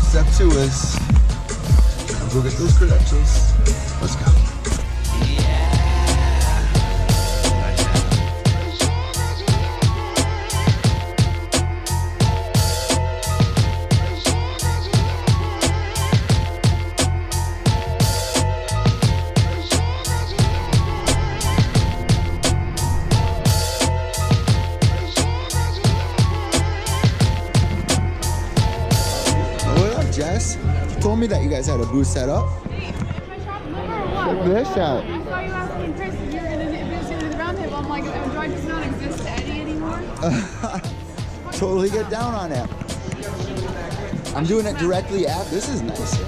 step 2 is go get those credentials. Let's go. Jess, you told me that you guys had a booth set up. Hey, my shop number or what? Check this out. I saw you asking Chris if you're going to visit the round table. I'm like, do I just not exist to Eddie anymore? Totally get down on it. I'm doing it directly at. This is nice.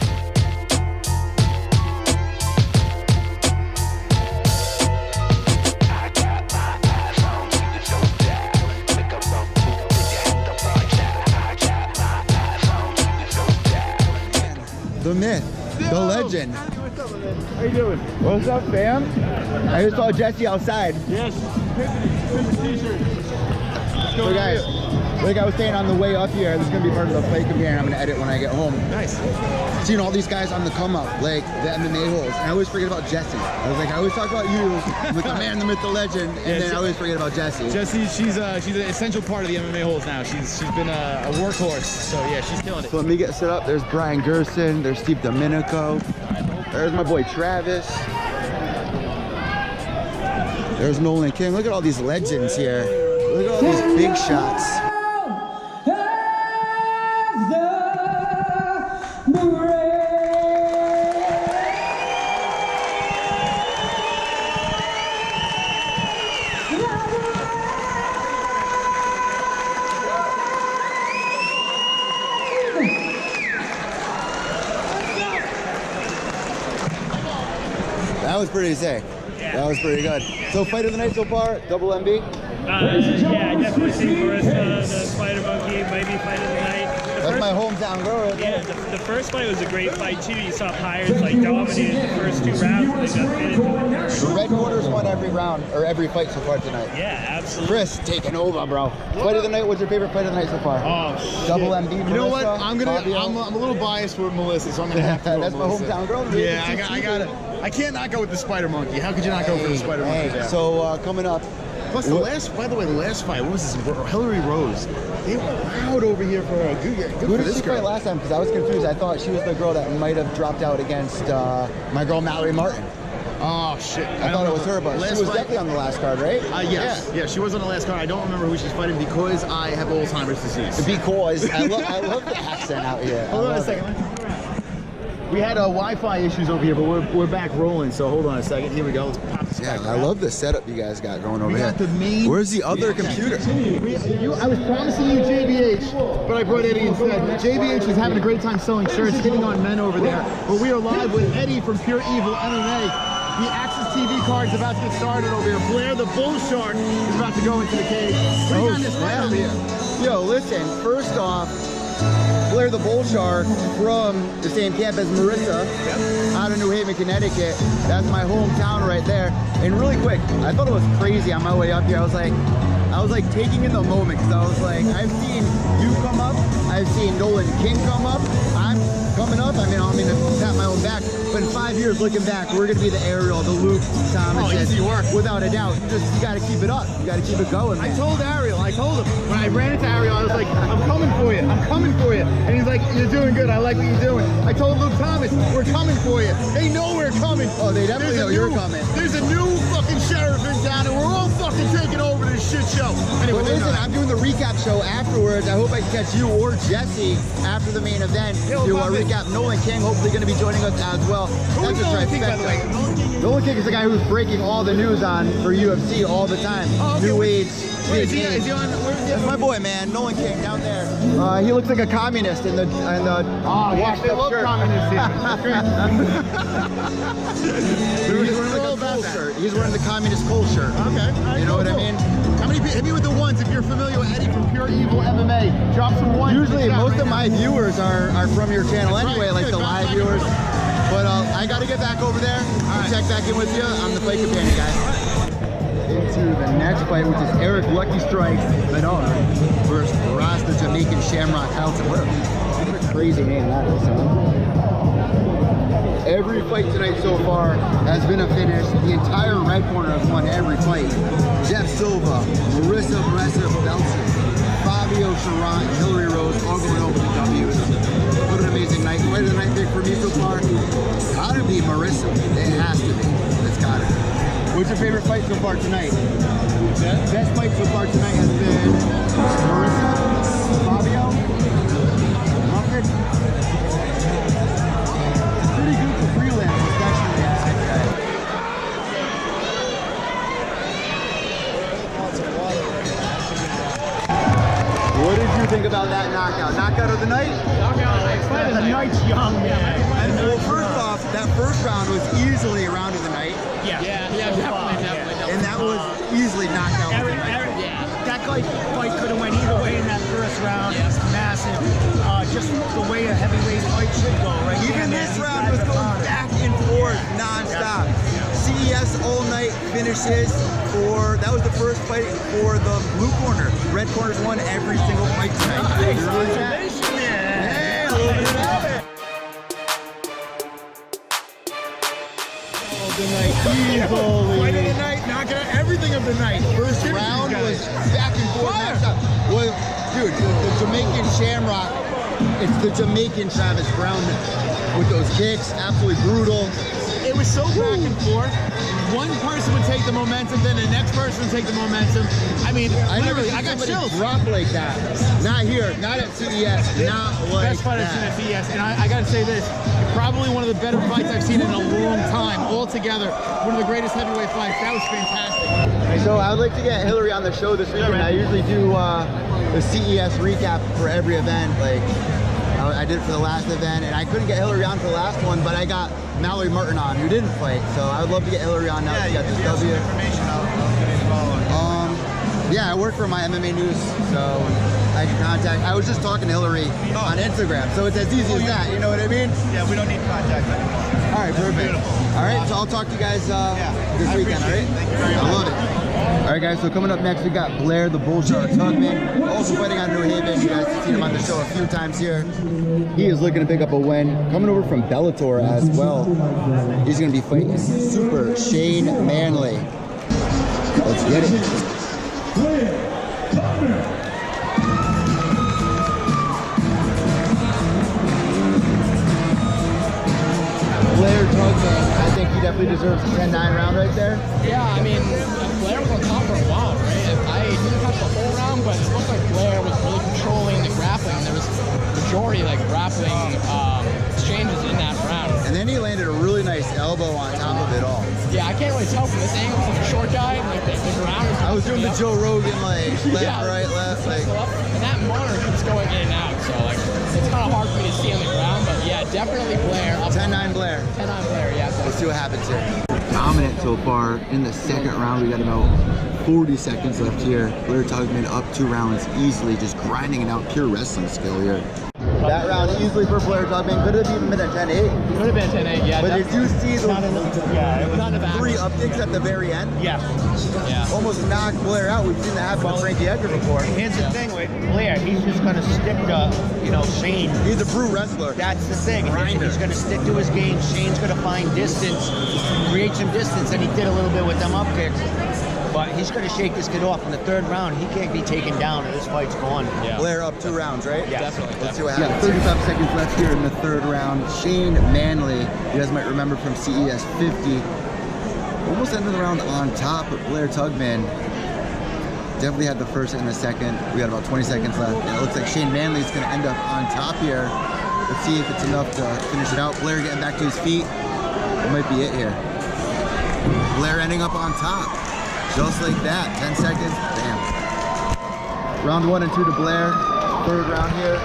The myth, the legend. How you doing? What's up, fam? I just saw Jesse outside. Yes. T-shirt. So guys, like I was saying on the way up here, this is gonna be part of the fight companion I'm gonna edit when I get home. Nice. Seeing all these guys on the come up, like the MMA holes, and I always forget about Jesse. I was like, I always talk about you, with the man, the myth, the legend, and then I always forget about Jesse. Jesse, she's an essential part of the MMA holes now. She's been a workhorse, so yeah, she's killing it. So let me get set up. There's Brian GERSON, there's Steve Domenico, there's my boy Travis. There's Nolan King. Look at all these legends here. Look at all these big shots. That was pretty sick. Yeah. That was pretty good. So fight of the night so far, double MB? Yeah, I definitely think Marissa, the Spider Monkey, might be fight of the night. That's my hometown girl right there. Yeah, the first fight was a great fight too. You saw Pirates like dominated the first 2 rounds and they got fitted to it. The Red Quarters won every round, or every fight so far tonight. Yeah, absolutely. Chris, taking over, bro. Fight of the night, what's your favorite fight of the night so far? Oh, double shit. MB, You know what? Melissa, I'm a little biased with Melissa, so I'm gonna have to go That's with my Melissa. hometown girl. Yeah, I got it. I can't not go with the Spider Monkey. How could you not go for the Spider Monkey? Hey, so coming up. Plus the last, by the way, the last fight, what was this? Hillary Rose. They were loud over here for a good Who did she fight last time? Because I was confused. I thought she was the girl that might have dropped out against my girl Mallory Martin. Oh shit! I thought it was her, but she was definitely on the last card, right? Yes, yeah, she was on the last card. I don't remember who she's fighting because I have Alzheimer's disease. Because I love the accent out here. Hold on a second. We had Wi-Fi issues over here, but we're back rolling. So hold on a second. Here we go. Let's pop this back I love the setup you guys got going over we here. got the main. Where's the other computer? I was promising you JBH, but I brought Eddie instead. JBH is having a great time selling shirts, hitting on men over there. But we are live with Eddie from Pure Evil MMA. The Access TV card's about to get started over here. Blair the Bull Shark is about to go into the cage. What do you got in this fight over here? Yo, listen, first off, Blair the Bull Shark from the same camp as Marissa, out of New Haven, Connecticut. That's my hometown right there. And really quick, I thought it was crazy on my way up here. I was like taking in the moment because I was like, I've seen you come up, I've seen Nolan King come up, I'm coming up. I mean to pat my own back, but in 5 years looking back, we're gonna be the Ariel, the Luke, Thomas. Easy work. Without a doubt. You gotta keep it up. You gotta keep it going, man. I told him, when I ran into Ariel, I was like, I'm coming for you, I'm coming for you. And he's like, you're doing good, I like what you're doing. I told Luke Thomas, we're coming for you. They know we're coming. Oh, they definitely know you're coming. There's a new fucking sheriff in town and we're all fucking taking over this shit show. Anyway, well, listen, I'm doing the recap show afterwards. I hope I can catch you or Jesse after the main event to recap. Nolan King hopefully going to be joining us as well. That's a trifecta. Nolan King is the guy who's breaking all the news on for UFC all the time. Oh, okay. New age. Is he on? That's my boy, man. Nolan King down there. He looks like a communist in the oh, yeah, they love communists here. That's great. He's wearing like a cool shirt. He's wearing the communist cool shirt. Okay. You know what I mean? How many people, hit me with the ones if you're familiar with Eddie from Pure Evil MMA. Drop some ones. Usually most of my viewers are from your channel anyway, like the live viewers. But I got to get back over there. I'll check back in with you. I'm the fight companion, guys. Into the next fight, which is Eric Lucky Strikes Menard versus Ross the Jamaican Shamrock Helton. crazy name that is, huh? Every fight tonight so far has been a finish. The entire red corner has won every fight. Jeff Silva, Marissa Belson, Fabio Charant, Hillary Rose, all going over the W's. What an amazing night. Fight of the night pick for me so far? Gotta be Marissa. It has to be. It's gotta be. What's your favorite fight so far tonight? Best fight so far tonight has been Marissa, Fabio, Muffin. Pretty good for freelance, especially. What did you think about that knockout? Knockout of the night? Fight of the night's young, man. Well, first off, that first round was easily a round of the night. Yeah, definitely. And that was easily knockout of the night. That fight could have went either way in that first round. It's massive. Just the way a heavyweight fight should go, right? Even this round was going back and forth non-stop. CES all night finishes for, that was the first fight for the blue corner. Red corner's won every single fight tonight. Congratulations, man. Hey, a little bit of that. Fight of the night, knocking out everything of the night. First round was back and forth. Well, dude, the Jamaican Shamrock, it's the Jamaican Travis Brown with those kicks, absolutely brutal. It was so back and forth. One person would take the momentum, then the next person would take the momentum. I mean, I never literally, seen I got somebody chills. drop like that. Not here, not at CES, not like Best fight I've seen that. at CES, and I gotta say this, probably one of the better fights I've seen in a long time. Altogether, one of the greatest heavyweight fights. That was fantastic. So I would like to get Hillary on the show this weekend. I usually do the CES recap for every event. Like I did it for the last event, and I couldn't get Hillary on for the last one, but I got Mallory Martin on, who didn't fight. So I would love to get Hillary on now. Yeah, she got this W. Information I'll get it following. Yeah, I work for my MMA news, so I can contact. I was just talking to Hillary on Instagram, so it's as easy as that. You know what I mean? Yeah, we don't need contact anymore. All right, perfect. All right, so I'll talk to you guys this weekend. All right, Thank you very much. I love it. All right, guys. So coming up next, we got Blair the Bull Shark Tugman, also fighting out of New Haven. You guys have seen him on the show a few times here. He is looking to pick up a win. Coming over from Bellator as well. He's going to be fighting Super Shane Manley. Let's get it. Blair Tugman, I think he definitely deserves a 10-9 round right there. Yeah, I mean, Blair was on top for a while, right? I didn't catch the whole round, but it looked like Blair was really controlling the grappling. There was majority like grappling exchanges in that round. And then he landed a really nice elbow on top of it all. Yeah, I can't really tell from this angle. Such a short guy, like the ground is I was doing the Joe Rogan, like, left, right, left, like. And that monitor keeps going in and out, so like it's kind of hard for me to see on the ground, but yeah, definitely Blair. 10-9 Blair. 10-9 Blair, yeah. Let's see what happens here. Dominant so far in the second round. We got about 40 seconds left here. Blair Tugman up 2 rounds easily, just grinding it out. Pure wrestling skill here. That round easily for Blair Tugman. Could have even been a 10-8. Could have been 10-8, yeah. But did you see those It was Not in the back. 3 upticks at the very end? Yeah. Yeah. Almost knocked Blair out. We've seen that happen with Frankie Edgar before. Here's the thing with Blair, he's just going to stick to, Shane. He's a brute wrestler. That's the thing. He's going to stick to his game. Shane's going to find distance, create some distance, and he did a little bit with them up kicks. But he's going to shake this kid off in the third round. He can't be taken down, and this fight's gone. Yeah. Blair up 2 rounds, right? Yeah. Definitely. Let's see what happens. 35 seconds left here in the third round. Shane Manley, you guys might remember from CES 50. Almost ended the round on top, but Blair Tugman definitely had the first and the second. We got about 20 seconds left, and it looks like Shane Manley is going to end up on top here. Let's see if it's enough to finish it out. Blair getting back to his feet. That might be it here. Blair ending up on top. Just like that. 10 seconds. Bam. Round 1 and 2 to Blair. Third round here.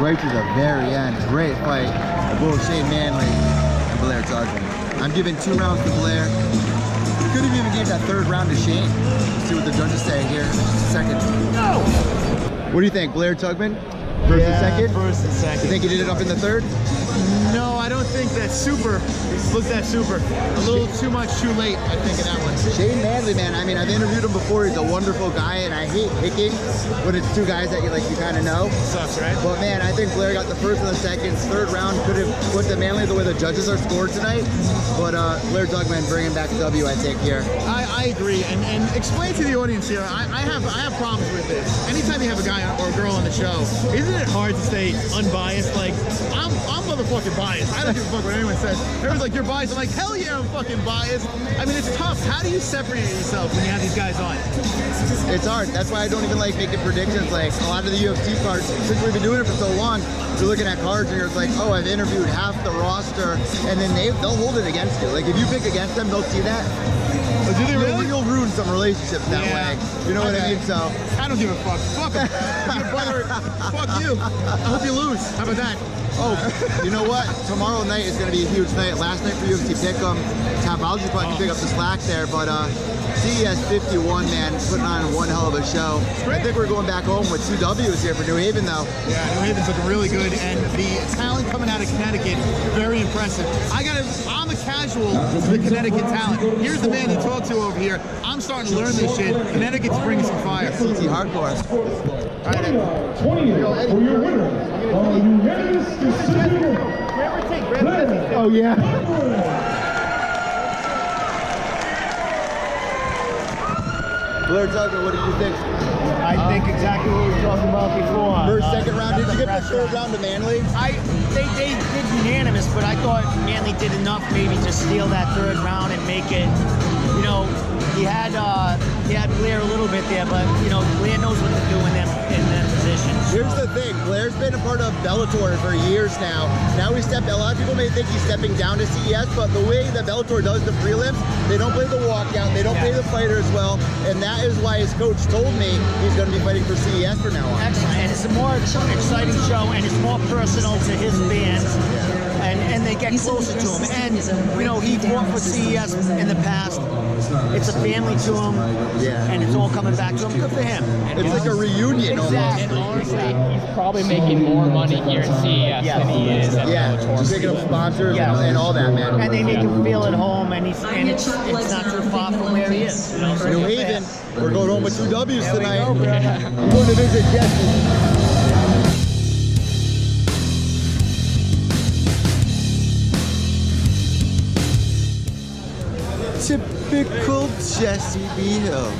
Right to the very end. Great fight. The Bull Shane Manley and Blair Tugman. I'm giving 2 rounds to Blair. Could have even gave that third round to Shane. Let's see what the judges say here in just a second. No! What do you think, Blair Tugman? First and second? First and second. You think he did it up in the third? No, I don't think that super looked that super. A little too much too late, I think, in that one. Shane Manley, man. I mean, I've interviewed him before. He's a wonderful guy, and I hate picking when it's two guys that you kind of know. Sucks, right? But man, I think Blair got the first and the second. Third round could have put the Manley the way the judges are scored tonight. But Blair Dugman bringing back the W, I think, here. I agree, and explain to the audience here. I have problems with this. Anytime you have a guy or a girl on the show, isn't it hard to stay unbiased? Like, I'm motherfucking biased. I don't give a fuck what anyone says. Everyone's like, you're biased. I'm like, hell yeah, I'm fucking biased. I mean, it's tough. How do you separate yourself when you have these guys on? It's hard. That's why I don't even like making predictions. Like a lot of the UFC cards, since we've been doing it for so long, you're looking at cards and you're like, oh, I've interviewed half the roster, and then they'll hold it against you. Like if you pick against them, they'll see that. But do they really? You'll ruin some relationships that way. You know what I mean? So I don't give a fuck. Fuck them. Fuck you. I hope you lose. How about that? Oh, you know what? Tomorrow night is going to be a huge night. Last night for UFC Pick'em, Tapology probably can pick up the slack there, but CES51, man, putting on one hell of a show. I think we're going back home with 2 W's here for New Haven, though. Yeah, New Haven's looking really good, and the talent coming out of Connecticut, very impressive. I'm a casual of the Connecticut talent. Here's the man you talk to over here. I'm starting to learn this shit. Connecticut's bringing some fire. CT Hardcore. All right, 20 for your winner. Unanimous decision. oh yeah. Blair Tucker, what did you think? I think exactly what we were talking about before. First, second round. Did you get the third round to Manley? They did unanimous, but I thought Manley did enough maybe to steal that third round and make it, you know, he had Blair a little bit there, but you know, Blair knows what to do in them positions. Here's the thing, Blair's been a part of Bellator for years now. Now a lot of people may think he's stepping down to CES, but the way that Bellator does the prelims, they don't play the walkout, they don't play the fighter as well, and that is why his coach told me he's going to be fighting for CES from now on. Excellent, and it's a more exciting show, and it's more personal to his fans. And they get closer to him. And, you know, he fought for CES in the past. It's a family to him. Yeah. And it's all coming back to him. Good for him. It's like a reunion almost. And honestly, he's probably making more money here at CES than he is at Bellator. Just picking up sponsors and all that, man. And they make him feel at home, and it's not too far from where he is. You know, so New Haven, we're going home with 2 W's there tonight. we go, brother. I'm going to visit Jesse. Typical Jesse B. Hill.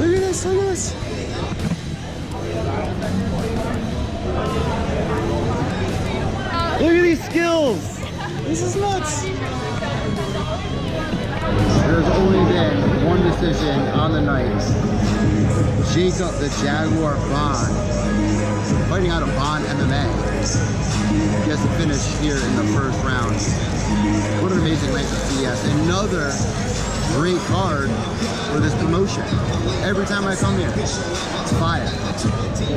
Look at this, look at this. Look at these skills. This is nuts. There's only been one decision on the night. Jacob the Jaguar Bond, fighting out of Bond MMA. He has to finish here in the first round. What an amazing night for CES. Another great card for this promotion. Every time I come here, it's fire.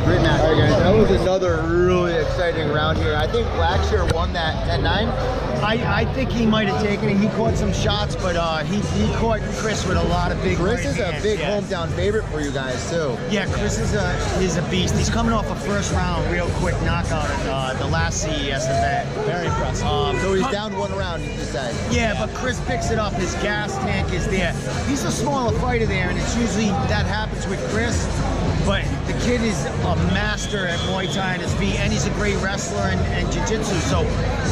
Great match. All right, guys, that was another really exciting round here. I think Blackshear won that 10-9. I think he might have taken it. He caught some shots, but he caught Chris with a lot of big Chris right is a hands, big hometown favorite for you guys, too. Yeah, Chris is a beast. He's coming off a first round real quick knockout at the last CES event. Very impressive. So he's down 1 round, you said. Yeah, but Chris picks it up. His gas tank is there. He's a smaller fighter there, and it's usually that happens with Chris. But the kid is a master at Muay Thai and his feet, and he's a great wrestler and jiu-jitsu. So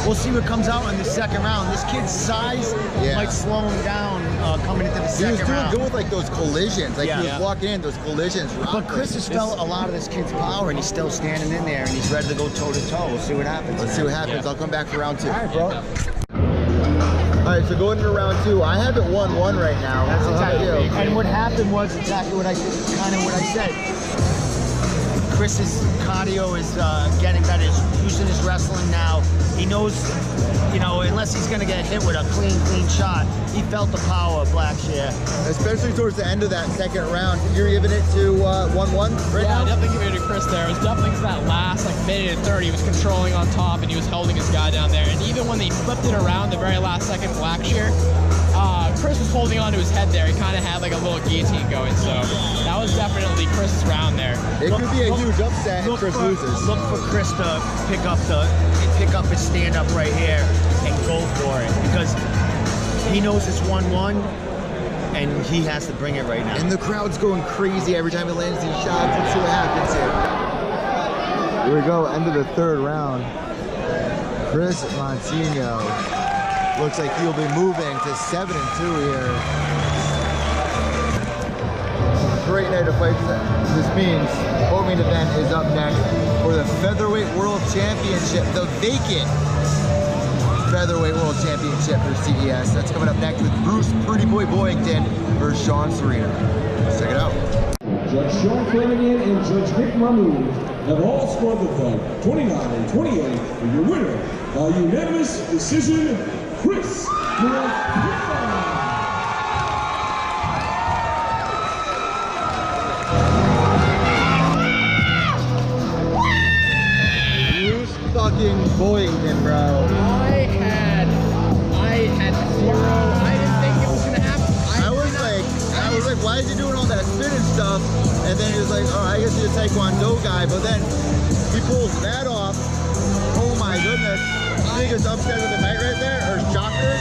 we'll see what comes out in the second round. This kid's size might slow him down coming into the second round. He was doing good with like those collisions. Like he was walking in, those collisions. But Chris has felt a lot of this kid's power, and he's still standing in there, and he's ready to go toe-to-toe. We'll see what happens. Let's see what happens. I'll come back for round 2. All right, bro. All right, so going into round 2, I have it 1-1 right now. That's exactly you. And what happened was exactly what I said. Chris's cardio is getting better. He's using his wrestling now. He knows, you know, unless he's going to get hit with a clean shot, he felt the power of Blackshear. Especially towards the end of that second round. You're giving it to 1-1 right now? Yeah, definitely giving it to Chris there. It was definitely because that last minute and 30, he was controlling on top and he was holding his guy down there. And even when they flipped it around the very last second, Blackshear, Chris was holding onto his head there. He kind of had like a little guillotine going, so that was definitely Chris's round there. It could be a huge upset if Chris loses. Look for Chris to pick up his stand up right here and go for it, because he knows it's 1-1 and he has to bring it right now. And the crowd's going crazy every time he lands these shots. Let's see what happens here. Here we go, end of the third round. Chris Montino looks like he'll be moving to 7-2 here. Great night of fights. This means the co-main event is up next for the Featherweight World Championship, the vacant Featherweight World Championship for CES. That's coming up next with Bruce Pretty Boy Boyington versus Sean Serena. Let's check it out. Judge Sean Flanagan and Judge Nick Mahmood have all scored the fight 29-28 for your winner by unanimous decision, Chris Montino. Fucking Boyington, bro. I had zero. I didn't think it was gonna happen. I was like, why is he doing all that spinning stuff? And then he was like, oh, I guess he's a Taekwondo guy. But then he pulls that off. Oh my goodness. Biggest upset of the night right there, or shocker.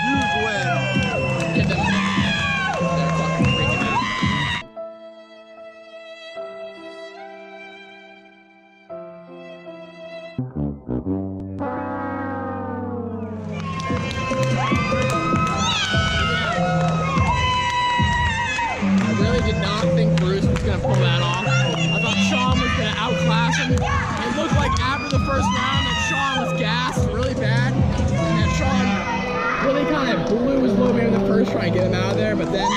Huge win. Give them a minute. They're fucking freaking out. I really did not think Bruce was going to pull that off. I thought Sean was going to outclass him. It looked like after the first round that Sean was gassed really bad. And Sean really kind of blew his load in the first trying to get him out of there. But then,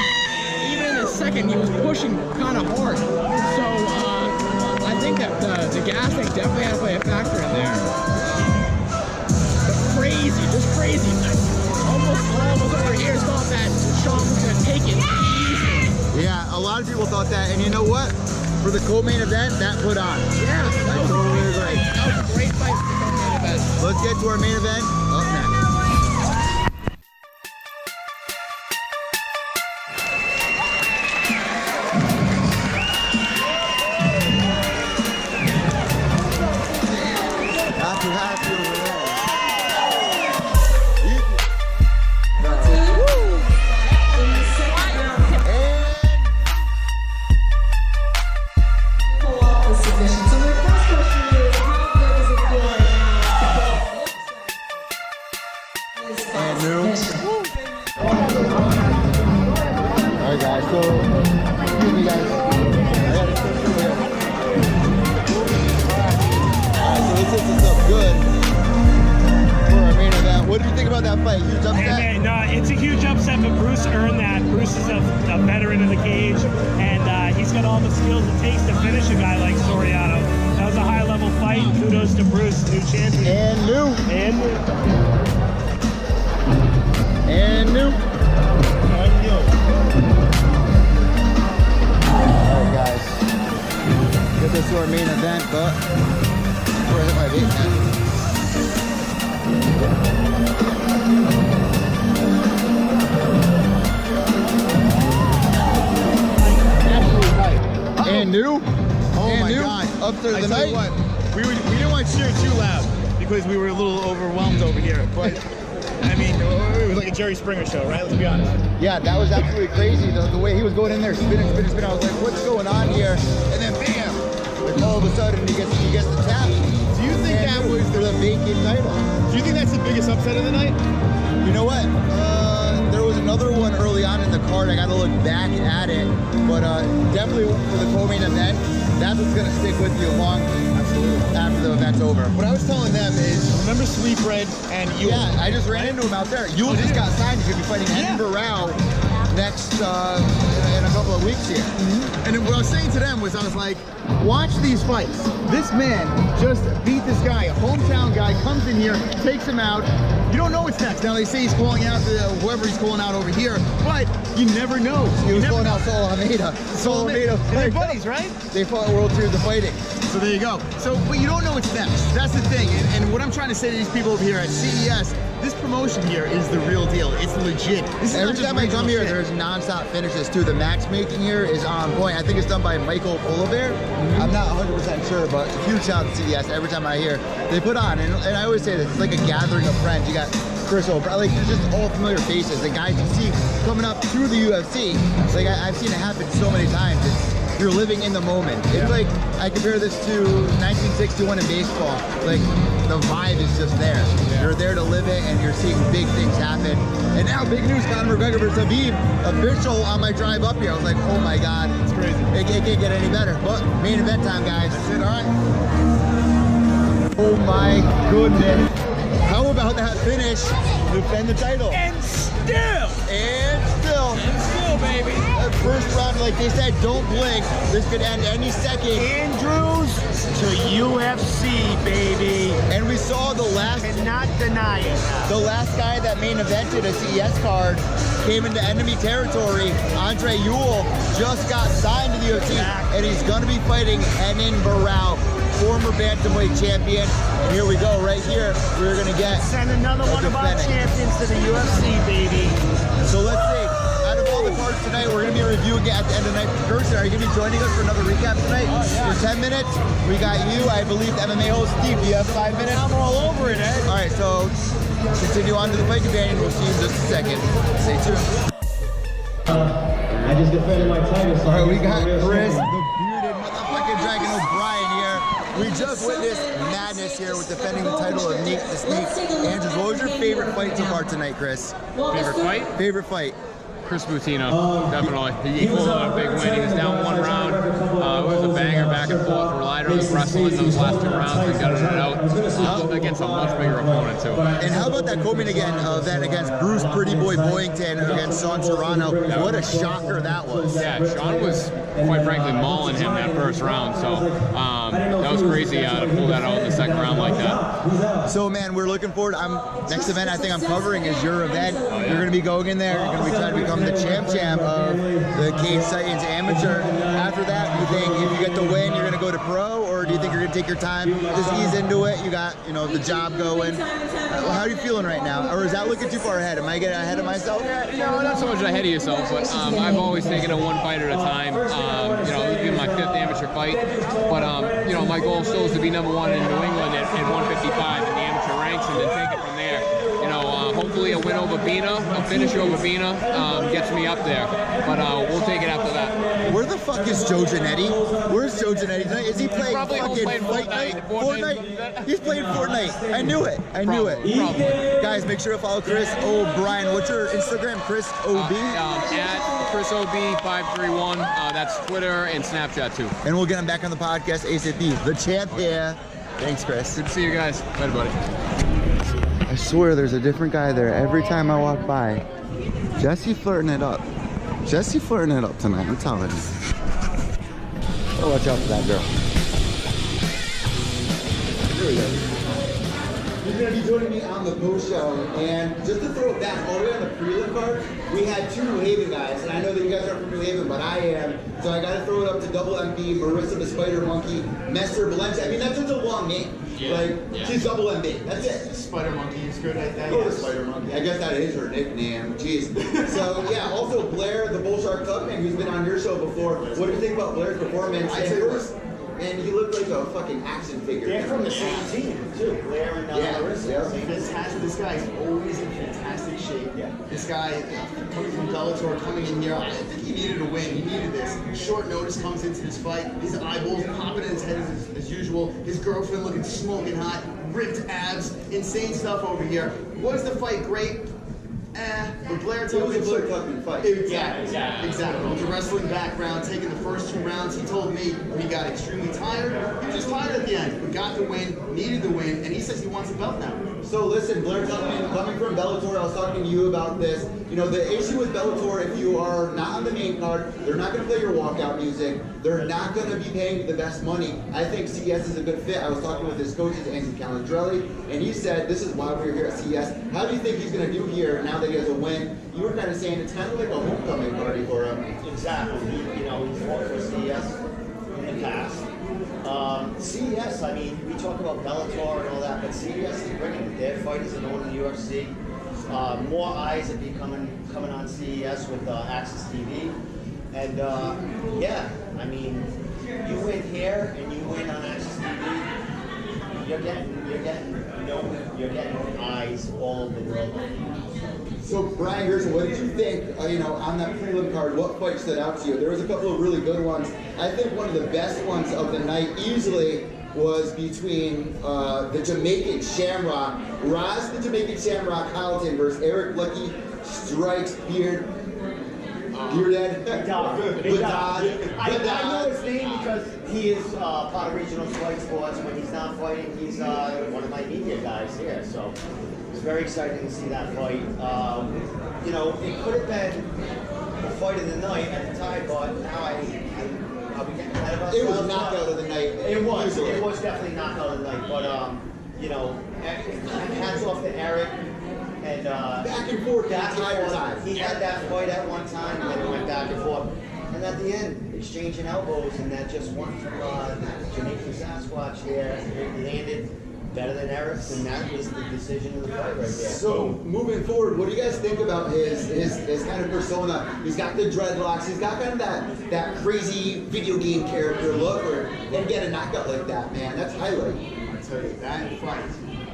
even in the second, he was pushing kind of hard. So I think that the gas tank definitely had to play a factor in there. But crazy, just crazy. Almost all of us over here thought that Sean was going to take it easily. Yeah, a lot of people thought that, and you know what? For the co-main event, that put on. Yeah, I totally agree. that was a great fight for the main event. Let's get to our main event up next. Happy over there. Alright guys, so excuse me guys. I gotta switch over here. Alright, so this sets us up good for our main event. What did you think about that fight? Huge upset? Hey, man, no, it's a huge upset, but Bruce earned that. Bruce is a veteran in the cage, and he's got all the skills it takes to finish a guy like Soriano. That was a high-level fight. Kudos to Bruce, new champion. And new. And new. And new. Alright guys, get this to our main event, but we're hit by vape now. And new. Oh and my new. God. Up to I the tell night. you what, we didn't want to cheer too loud because we were a little overwhelmed over here. But I mean, it was like a Jerry Springer show, right? Let's be honest. Yeah, that was absolutely crazy. The way he was going in there, spinning. I was like, what's going on here? And then bam! Like all of a sudden he gets the tap. Do you think that was the vacant title? Do you think that's the biggest upset of the night? You know what? There was another one early on in the card. I got to look back at it, but definitely for the co-main event, that's what's gonna stick with you long after the event's over. What I was telling them is, remember Sweetbread and Yule? Yeah, I just ran into him out there. Yule just got signed. He's gonna be fighting Eddie Barrow next in a couple of weeks here. And what I was saying to them was, I was like, watch these fights. This man just beat this guy, a hometown guy, comes in here, takes him out. You don't know what's next. Now they say he's calling out to whoever he's calling out over here, but you never know. He was calling out Saul Almeida. Saul Almeida. And they're buddies, right? They fought World Series of Fighting. So there you go. So, but you don't know what's next. That's the thing. And what I'm trying to say to these people over here at CES, this promotion here is the real deal. It's legit. This is Every not just time I come here, shit. there's non-stop finishes too. The matchmaking here is on point. I think it's done by Michael Polabear. I'm not 100% sure, but huge shout out to CES. Every time I hear, they put on, and I always say this, it's like a gathering of friends. You got Chris O'Brien, like there's just all familiar faces. The guys you see coming up through the UFC, like I've seen it happen so many times. You're living in the moment. It's like, I compare this to 1961 in baseball. Like, the vibe is just there. You're there to live it, and you're seeing big things happen. And now, big news, Conor McGregor versus Khabib, official on my drive up here. I was like, oh my God. It's crazy. It can't get any better. But main event time, guys. That's it, all right? Oh my goodness. How about that finish? Defend the title. And still, baby. First round, like they said, don't blink. This could end any second. Andrews to UFC, baby. And we saw the last Cannot deny it. the last guy that main evented a CES card came into enemy territory. Andre Ewell just got signed to the UFC, and he's gonna be fighting Henan Barao, former bantamweight champion. And here we go, right here. We're gonna get Send another one of our defending. champions to the UFC, baby. So let's see. Out of all the cards tonight, we're going to be reviewing it at the end of the night. Gerson, are you going to be joining us for another recap tonight? For 10 minutes? We got you, I believe, MMA host Steve. Do you have 5 minutes? I'm all over it, Ed. All right, so continue on to the fight companion. We'll see you in just a second. Stay tuned. I just defended my title. So All right, we got Chris, the bearded motherfucking Dragon O'Brien here. We just witnessed madness here with defending the title of Nate the Snake Andrews. What was your favorite fight so far tonight, Chris? Favorite fight? Favorite fight? Chris Butino, definitely. He pulled out a big win. He was down one round. It was a banger, back and forth. Relied on his wrestling those last 2 rounds and got it out against a much bigger opponent too. And how about that co-main event against Bruce Pretty Boy Boyington against Sean Serrano? What a shocker that was. Yeah, Sean was, quite frankly, mauling him that first round. So that was crazy to pull that out in the second round like that. So man, we're looking forward. Next event I think I'm covering is your event. You're going to be going in there. You're going to be trying to become the champ of the Cage Titans Amateur. After that, do you think if you get the win, you're going to go to pro, or do you think you're going to take your time, just ease into it? You got, the job going. How are you feeling right now? Or is that looking too far ahead? Am I getting ahead of myself? No, not so much ahead of yourself, but I've always taken it one fight at a time. This being my 5th amateur fight, but my goal still is to be number 1 in New England at 155 in the amateur ranks, and then take it from there. Hopefully a win over Bina, a finish over Bina, gets me up there. But we'll take it after that. Where the fuck is Joe Giannetti? Where's Joe Giannetti tonight? Is he playing Probably fucking playing Fight Night? Fortnite? He's playing Fortnite. I knew it. I knew it. Probably. Guys, make sure to follow Chris O'Brien. What's your Instagram? Chris OB? At Chris OB531. That's Twitter and Snapchat too. And we'll get him back on the podcast ASAP. The champ here. Thanks, Chris. Good to see you guys. Later, buddy. I swear there's a different guy there every time I walk by. Jesse flirting it up. Jesse flirting it up tonight, I'm telling you. Oh, watch out for that girl. Here we go. He's going to be joining me on the post show, and just to throw it back all the way on the prelim card, we had 2 New Haven guys, and I know that you guys aren't from New Haven, but I am, so I got to throw it up to Double MB, Marissa the Spider Monkey, Messer Valencia. I mean, that's such a long name. She's Double MB. That's it. Spider Monkey is good at that. Oh, the Spider Monkey. I guess that is her nickname. Jeez. So yeah, also Blair, the Bull Shark Tubman, who's been on your show before. What do you think about Blair's performance? And first, man, he looked like a fucking action figure. They're from the same team, too. Blair and Marissa. This guy's always in fantastic shape. Yeah. This guy, coming from Bellator, coming in here, I think he needed a win. He needed this. Short notice comes into this fight. His eyeballs popping in his head as usual. His girlfriend looking smoking hot. Ripped abs. Insane stuff over here. Was the fight great? But Blair told me it was a Blair Tuckman fight. Exactly. With the wrestling background, taking the first 2 rounds, he told me when he got extremely tired, he was just tired at the end, but got the win, needed the win, and he says he wants a belt now. So listen, Blair Tuckman, coming from Bellator, I was talking to you about this. The issue with Bellator, if you are not on the main card, they're not going to play your walkout music. They're not going to be paying the best money. I think CES is a good fit. I was talking with his coaches, Andrew Calandrelli, and he said, this is why we're here at CES. How do you think he's going to do here now that he has a win? You were kind of saying it's kind of like a homecoming party for him. Exactly. He's worked for CES in the past. CES, I mean, we talk about Bellator and all that, but CES is bringing their fighters that own the UFC. More eyes are coming on CES with Access TV. And yeah, I mean, you win here and you win on Access TV, you're getting eyes all over the world. So Brian Gerson, what did you think, on that prelim card, what fight stood out to you? There was a couple of really good ones. I think one of the best ones of the night easily was between the Jamaican Shamrock, Roz the Jamaican Shamrock Hamilton versus Eric Lucky Strikes Beardhead. I know his name because he is part of Regional Fight Sports. When he's not fighting, he's one of my media guys here. So it's very exciting to see that fight. It could have been the fight of the night at the time, but now I'll be getting ahead of ourselves. It was knockout of the night. It was definitely knockout of the night. But hats off to Eric. And back and forth the entire time. He had that fight at one time, and then it went back and forth. And at the end, exchanging elbows, and that just one from Jamaican Sasquatch there. It landed better than Eric's, and that was the decision of the fight right there. So moving forward, what do you guys think about his kind of persona? He's got the dreadlocks. He's got kind of that crazy video game character look, and get a knockout like that, man. That's highlight. I tell you, that fight.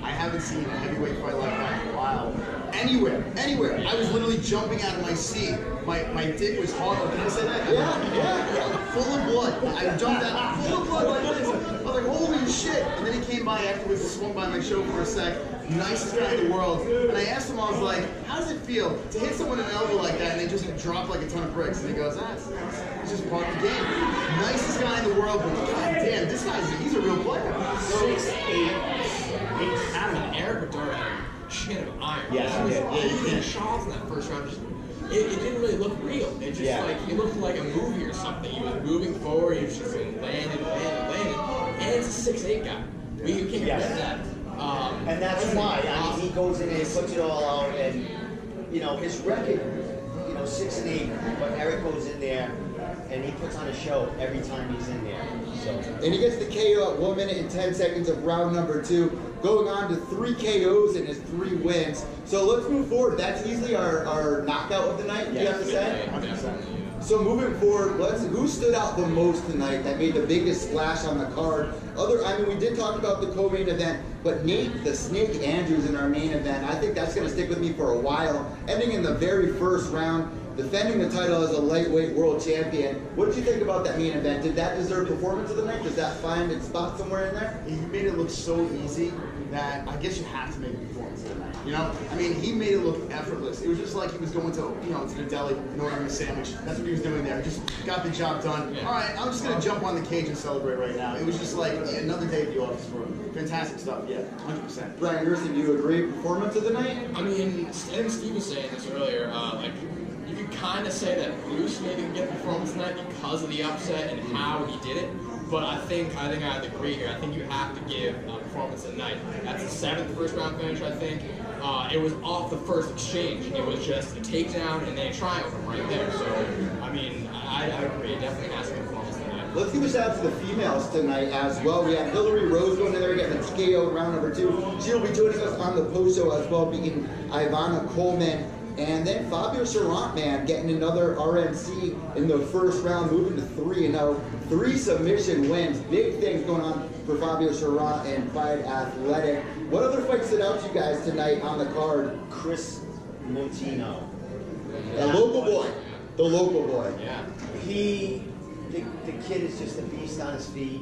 I haven't seen a heavyweight fight like that in a while. Anywhere. I was literally jumping out of my seat. My dick was hard. Can I say that? Yeah. Full of blood. I jumped out full of blood like this. I was like, holy shit. And then he came by afterwards and swung by my show for a sec. Nicest guy in the world. And I asked him, I was like, how does it feel to hit someone in the elbow like that and they just drop like a ton of bricks? And he goes, it's just part of the game. Nicest guy in the world, but goddamn, he's a real player. 6'8". Adam and Eric Bador had a shit of iron. Yes, he did shots in that first round. It didn't really look real. It just it looked like a movie or something. He was moving forward. He was just landing. And it's a 6'8" guy. You can't forget that. And that's why. I mean, he goes in and puts it all out, and his record, 6'8", but Eric goes in there and he puts on a show every time he's in there. So. And he gets the KO at 1 minute and 10 seconds of round number 2, going on to 3 KOs in his 3 wins. So let's move forward. That's easily our knockout of the night, you have to say? 100%. So moving forward, who stood out the most tonight that made the biggest splash on the card? We did talk about the co-main event, but Nate the Snake Andrews in our main event, I think that's going to stick with me for a while. Ending in the very first round, defending the title as a lightweight world champion. What did you think about that main event? Did that deserve performance of the night? Does that find its spot somewhere in there? He made it look so easy that I guess you have to make a performance of the night. He made it look effortless. It was just like he was going to the deli and ordering a sandwich. That's what he was doing there. He just got the job done. Yeah. All right, I'm just going to jump on the cage and celebrate right now. It was just like another day at the office for him. Fantastic stuff, 100%. Brian Gerson, do you agree? Performance of the night? I mean, and Steve was saying this earlier, you could kind of say that Bruce maybe can get performance tonight because of the upset and how he did it. But I think I'd agree here. I think you have to give performance tonight. That's the 7th first round finish, I think. It was off the first exchange. It was just a takedown and then a triangle from right there. So, I mean, I agree. It definitely has to be performance tonight. Let's give a shout out to the females tonight as well. We have Hillary Rose going in there, getting a KO in round number 2. She'll be joining us on the post show as well, beating Ivana Coleman. And then Fabio Charant, man, getting another RMC in the first round, moving to 3-0. 3 submission wins. Big things going on for Fabio Charant and Fight Athletic. What other fights stood out to you guys tonight on the card? Chris Montino. The local boy. The local boy. Yeah. The kid is just a beast on his feet.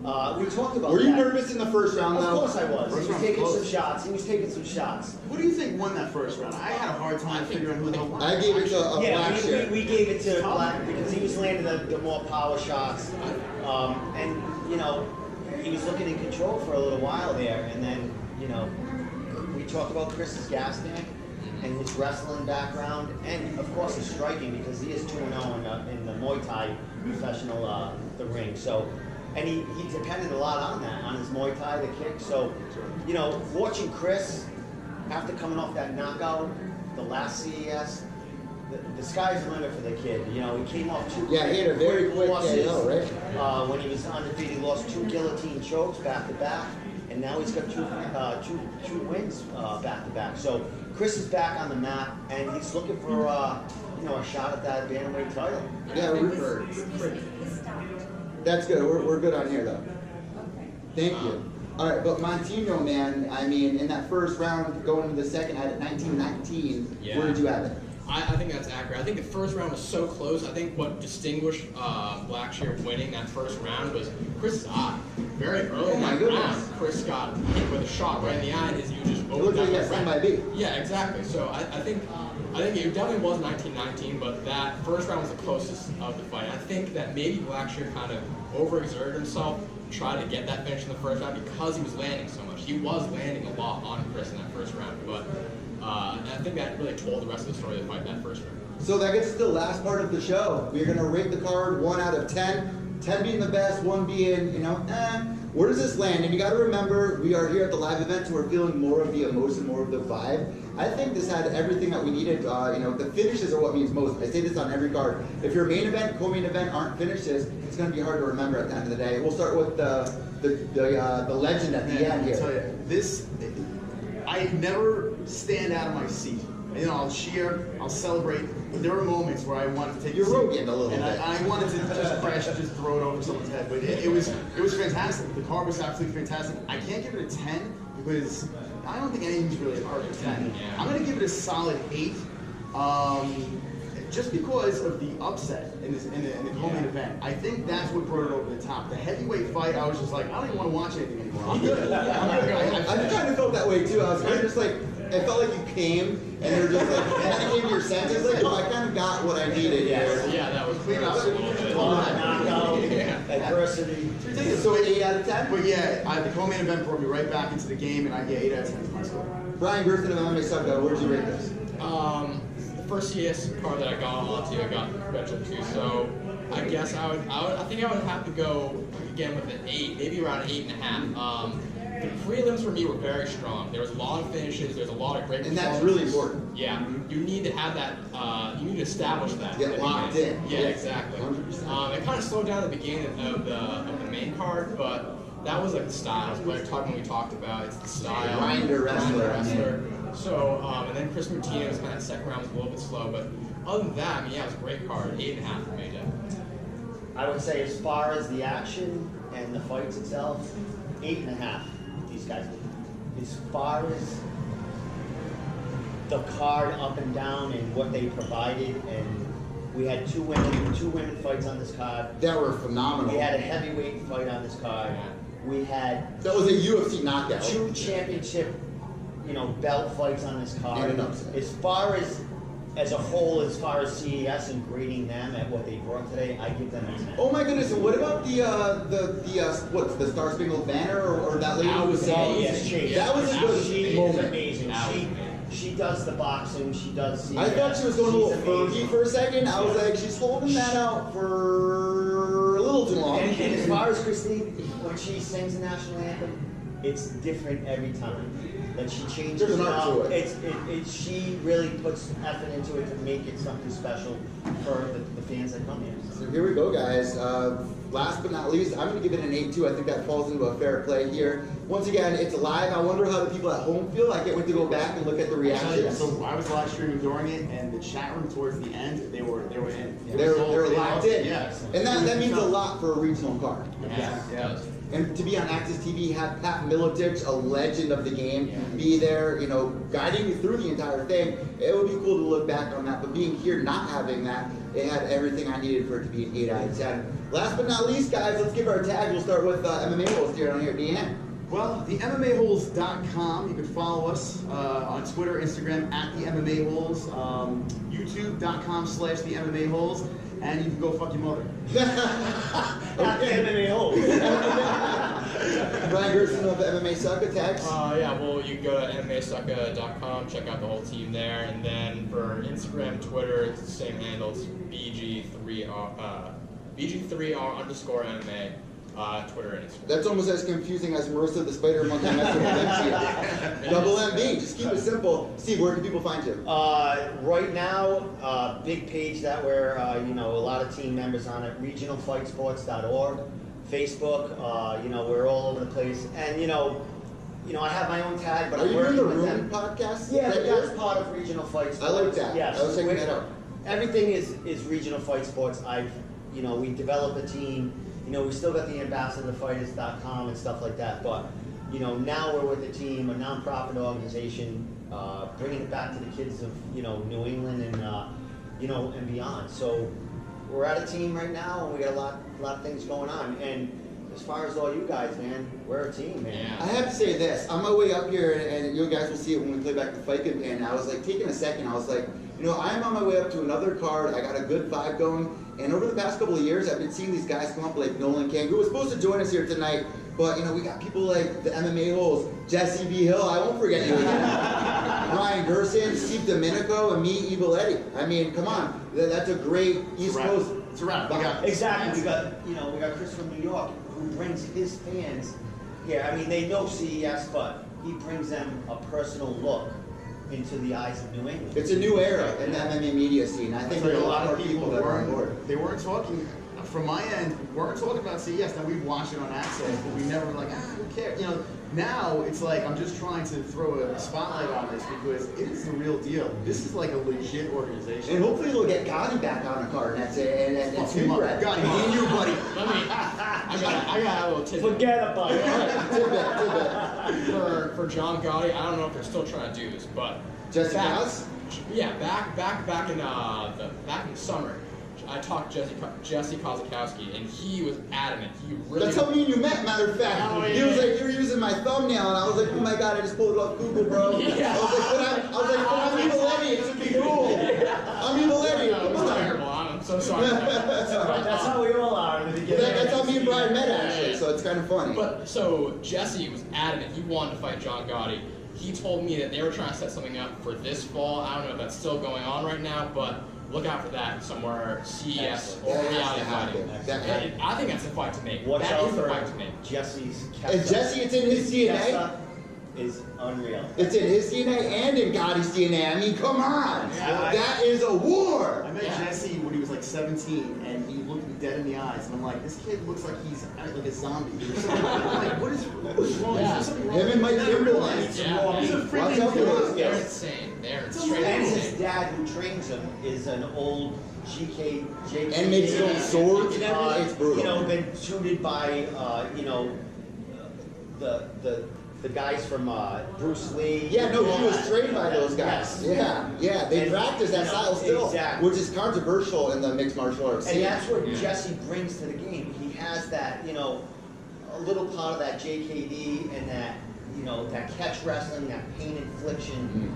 We talked about Were you nervous in the first round, though? Of course I was. First He was round taking close. some shots. He was taking some shots. Who do you think won that first round? I had a hard time figuring who won. I gave it to a black shirt. we gave it to Black because he was landing the more power shots. And, he was looking in control for a little while there. And then, we talked about Chris's gas tank and his wrestling background. And, of course, his striking because he is 2-0 in the Muay Thai professional the ring. So. And he depended a lot on that, on his Muay Thai, the kick. So, watching Chris, after coming off that knockout, the last CES, the sky's the limit for the kid. You know, he came off 2 Yeah, he had a very quick losses. KO, right? When he was undefeated, he lost 2 guillotine chokes back to back, and now he's got two wins back to back. So Chris is back on the map, and he's looking for a shot at that bantamweight title. Yeah, that's good. We're good on here though. Thank you. All right, but Montino, man, I mean, in that first round, going into the second, I had it 19-19. Yeah. Where did you have it? I think that's accurate. I think the first round was so close. I think what distinguished Blackshear winning that first round was Chris' eye. Very early in that round, Chris got hit with a shot right in the eye, and his just opened looked like he up. got stung by a bee. Yeah, exactly. So I think it definitely was 19-19, but that first round was the closest of the fight. I think that maybe Blackshear kind of overexerted himself, tried to get that finish in the first round because he was landing so much. He was landing a lot on Chris in that first round, but I think that really told the rest of the story of the fight that first round. So that gets to the last part of the show. We're going to rate the card 1 out of 10. 10 being the best, 1 being, where does this land? And you got to remember, we are here at the live event, so we're feeling more of the emotion, more of the vibe. I think this had everything that we needed. The finishes are what means most. I say this on every card. If your main event, co-main event aren't finishes, it's going to be hard to remember at the end of the day. We'll start with the legend at the end here. I tell you, I never stand out of my seat. I'll cheer, I'll celebrate, but there were moments where I wanted to take You're roguing a little bit. I wanted to just crash, just throw it over someone's head. But it was fantastic. The card was absolutely fantastic. I can't give it a 10 because I don't think anything's really a perfect 10. I'm going to give it a solid 8. Just because of the upset in the co-main event. I think that's what brought it over the top. The heavyweight fight, I was just like, I don't even want to watch anything anymore. I'm good. I kind of felt that way too. I was kind of just like, it felt like you came and you're just like, kind of came to your senses, like, oh, I kind of got what I needed here. Yeah, that was clean up. Knockout, adversity. It's ridiculous. So 8 out of 10? But yeah, the co-main event brought me right back into the game, and I get 8 out of 10 to my score. Brian Gerson of MMA Sucko, where'd you rate this? The first CS card that I got onto, I got Retro 2, so I guess I think I would have to go again with an 8, maybe around 8.5. The prelims for me were very strong. There was a lot of finishes. There's a lot of great. And that's really important. Yeah, you need to have that. You need to establish that. Yeah, locked in. Yeah, exactly. 100%. It kind of slowed down at the beginning of the main card, but that was like the style. When we talked about it's the style. Grinder wrestler. So and then Chris Martinez kind of second round was a little bit slow, but other than that, I mean, yeah, it was a great card. 8.5 for me, I would say as far as the action and the fights itself, 8.5. These guys. As far as the card up and down and what they provided, and we had two women fights on this card. That were phenomenal. We had a heavyweight fight on this card. We had that was a UFC knockout. 2 championship, belt fights on this card. And an upset. As far as a whole, as far as CES and grading them at what they brought today, I give them a 10. Oh my goodness! And what about what's the Star Spangled Banner or that lady who was Chase. That was a good She moment. is amazing. She does the boxing. She does CES. I thought she was going a little amazing. Fergie for a second. I was like, she's holding that out for a little too long. And as far as Christine, when she sings the national anthem, it's different every time. That she changes There's an art to it. She really puts effort into it to make it something special for the fans that come here. So here we go, guys. Last but not least, I'm going to give it an 8-2. I think that falls into a fair play here. Once again, it's live. I wonder how the people at home feel. I can't wait to go back and look at the reactions. So I was live streaming during it, and the chat room towards the end, they were in. They're locked in. Yes. And that means a lot for a regional card. Yeah. And to be on Access TV, have Pat Miletich, a legend of the game, be there, guiding you through the entire thing. It would be cool to look back on that. But being here, not having that, it had everything I needed for it to be an 8 out of 10. Last but not least, guys, let's give our tag. We'll start with MMA host here on here, Deanne. Well, the MMAholes.com. You can follow us on Twitter, Instagram at the MMA Holes, YouTube.com/the MMA Holes, and you can go fuck your mother. At the MMA Holes. Brian Gerson of MMA Sucka tags. You can go to MMAsucka.com, check out the whole team there, and then for Instagram, Twitter, it's the same handle. It's BG3R_MMA. Twitter and Instagram. That's almost as confusing as Marissa the Spider Monkey messing with MCL. Double MB, just keep it simple. Steve, where can people find you? Right now, big page that we're, you know, a lot of team members on it, regionalfightsports.org, Facebook, you know, we're all over the place. And, you know, I have my own tag, but Are I'm you doing working the with Room them. podcast? Yeah, Is that that's yours? part of Regional Fight Sports. I like that. Yes. I was checking that out. Everything is Regional Fight Sports. You know, we develop a team. You know, we still got the ambassadorfighters.com and stuff like that. But, you know, now we're with a team, a nonprofit organization, bringing it back to the kids of, you know, New England and, you know, and beyond. So we're at a team right now, and we got a lot of things going on. And as far as all you guys, man, we're a team, man. I have to say this. On my way up here, and you guys will see it when we play back the fight campaign, I was like taking a second. I was like, you know, I'm on my way up to another card. I got a good vibe going. And over the past couple of years, I've been seeing these guys come up like Nolan King, who was supposed to join us here tonight. But, you know, we got people like the MMA holes, Jesse B. Hill, I won't forget you again. Ryan Gerson, Steve Domenico, and me, Evil Eddie. I mean, come on. That's a great East Coast. It's a wrap. Exactly. We got Chris from New York who brings his fans here. I mean, they know CES, but he brings them a personal look into the eyes of New England. It's a new era in the MMA media scene. I think Like there's a lot more people that are on board. They weren't talking, from my end, weren't talking about CES. Now we watch it on Access, but we never like, who cares? You know, now it's like I'm just trying to throw a spotlight on this because it is the real deal. This is like a legit organization. And hopefully they'll get Gotti back on a card, and that's it. And Sweet Bread. Gotti, me and you, buddy. I got a little tidbit. Forget about it. Tidbit. For John Gotti, I don't know if they're still trying to do this, but Jesse House? Yeah, back in the summer, I talked to Jesse Kozakowski, and he was adamant. He really. That's how me and you met, matter of fact. Oh, He was like, you're using my thumbnail, and I was like, oh my god, I just pulled it off Google, bro. Yeah. I was like, I'm Evil Eddie, it should be cool. I'm Evil Eddie, come on. Terrible. I'm so sorry. That's how we all are in the beginning. That's how me and Brian met, actually, so it's kind of funny. But so Jesse was adamant. He wanted to fight John Gotti. He told me that they were trying to set something up for this fall. I don't know if that's still going on right now, but look out for that somewhere, CES or reality fighting. I think that's the fight to make. Watch That out is the for fight to make. Jesse's And Jesse, it's in his DNA. Kessa is unreal. It's in his DNA and in Gotti's DNA. I mean, come on. That is a war. I met Jesse when he was like 17, and he looked me dead in the eyes, and I'm like, this kid looks like he's like a zombie. I'm like, what is wrong? Is there something wrong? Him and Mike Timberland. He's a freaking Watch out for those They're guys. insane. They're straight And his insane. dad, who trains him, is an old JK. And makes his own swords and everything. It's brutal. You know, been tutored by, you know, the guys from Bruce Lee. Yeah, no, he was trained by those guys. Yes. Yeah, they And, practice that you know, style still, exactly. which is controversial in the mixed martial arts And scene. that's what Jesse brings to the game. He has that, you know, a little part of that JKD and that, you know, that catch wrestling, that pain infliction,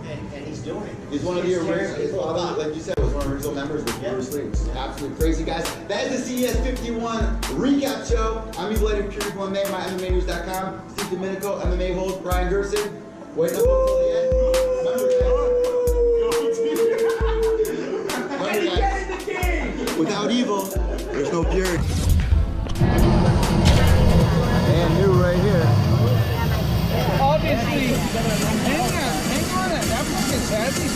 and he's doing it. He's one of the original, his father, father, like you said, was one of the original members with Yeah. Bruce Lee. Which is absolutely crazy, guys. That is the CES51 recap show. I'm Evil Eddie, Pure Evil MMA, MyMMAnews.com. Steve Domenico, MMA host, Brian Gerson. Wait up until the end. Remember, guys, without evil, there's no purity. And new right here. Obviously, hang on it. That fucking heavy.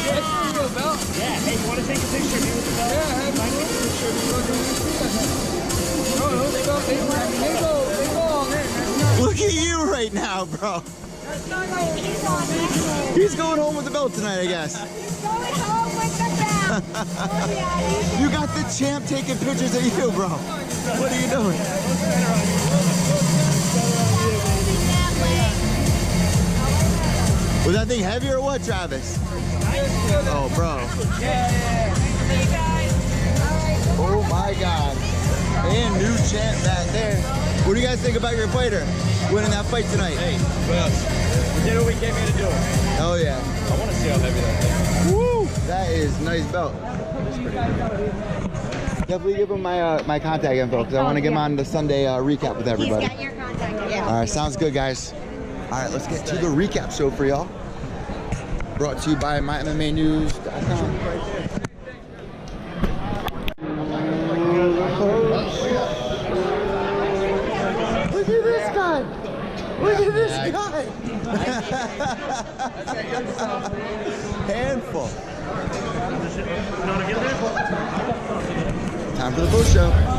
That's the real belt. Yeah, hey, you want to take a picture of me with the belt? Yeah, they go all in. That's not, Look at you right now, bro. that's not like he's on it. He's going home with the belt tonight, I guess. He's going home with the belt. Oh, yeah. You got the champ taking pictures of you, bro. What are you doing? Was that thing heavy or what, Travis? Oh, bro. Oh, my God. And new champ back there. What do you guys think about your fighter winning that fight tonight? Hey, we did what we came here to do. Oh, yeah. I want to see how heavy that thing is. Woo! That is nice belt. Definitely give him my contact info because I want to get him on the Sunday recap with everybody. He's got your contact. Yeah. All right, sounds good, guys. All right, let's get to the recap show for y'all. Brought to you by MyMMAnews.com. at this guy. Handful. Time for the post show.